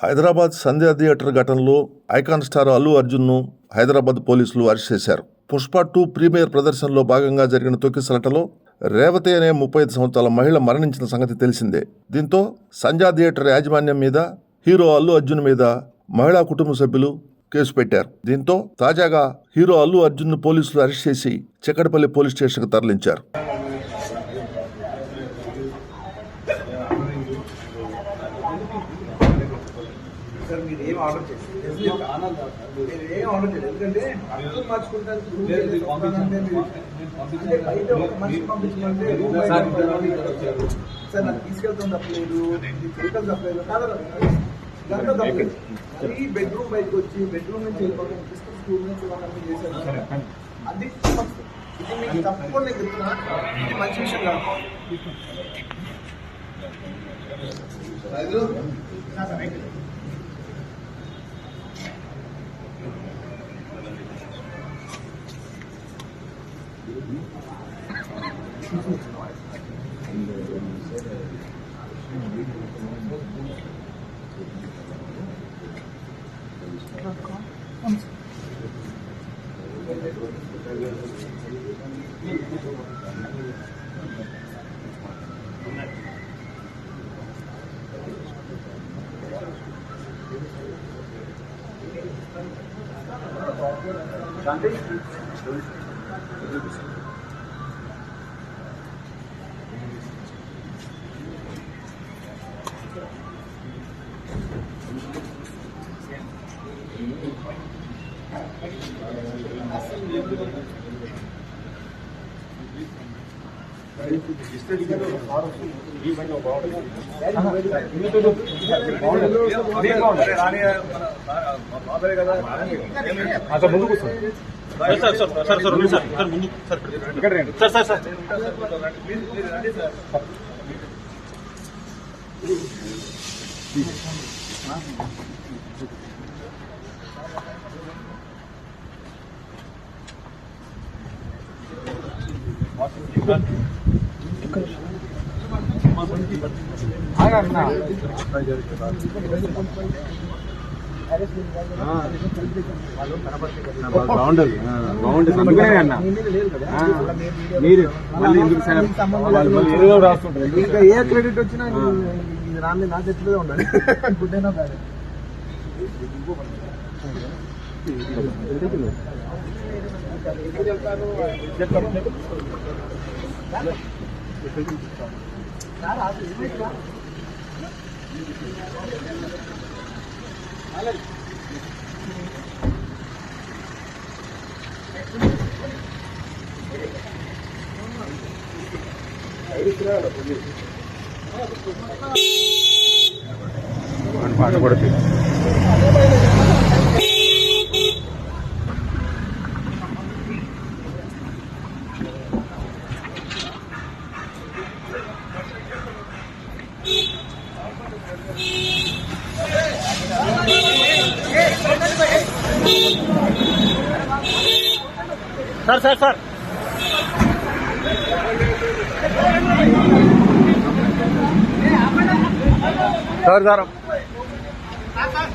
హైదరాబాద్ సంధ్యా theatre ఘటనలో icon star Allu అర్జున్ను Hyderabad పోలీసులు arrest చేశారు. పుష్ప 2 ప్రీమియర్ ప్రదర్శనలో భాగంగా జరిగిన తొక్కిసలాటలో రేవతి అనే 35 సంవత్సరాల మహిళ మరణించిన సంగతి తెలిసిందే. దీంతో సంధ్యా థియేటర్ యాజమాన్యం మీద, హీరో అల్లు అర్జున్ మీద మహిళా కుటుంబ సభ్యులు కేసు పెట్టారు. దీంతో తాజాగా హీరో అల్లు అర్జున్ను పోలీసులు అరెస్ట్ చేసి చిక్కడపల్లి పోలీస్ స్టేషన్కు తరలించారు. సార్ మీరు ఏం ఆర్డర్ చేస్తారు? ఏం ఆర్డర్ చేయలేదు, ఎందుకంటే అర్థం మార్చుకుంటారు. బయట ఒక మనిషి పంపించమంటే సార్ నాకు తీసుకెళ్తాం తప్పలేదు, వెహికల్ తప్పలేదు, దాంట్లో తప్పలేదు. ఈ బెడ్రూమ్ బయటకు వచ్చి బెడ్రూమ్ నుంచి వెళ్ళిపోవడం, స్కూల్ నుంచి వాళ్ళని చేశారు. అది ఇది మీకు తప్పకుండా నేను చెప్తున్నా, ఇది మంచి విషయం కాదు. ముందుకు బాగుంటుంది అన్న. మీరు రాస్తుంటారు, ఇంకా ఏ క్రెడిట్ వచ్చినా రాని నా చేతిలో ఉండాలి. గుడ్ అయినా బ్యాడ్ పాట పడుతుంది. Sir sir sir sir sir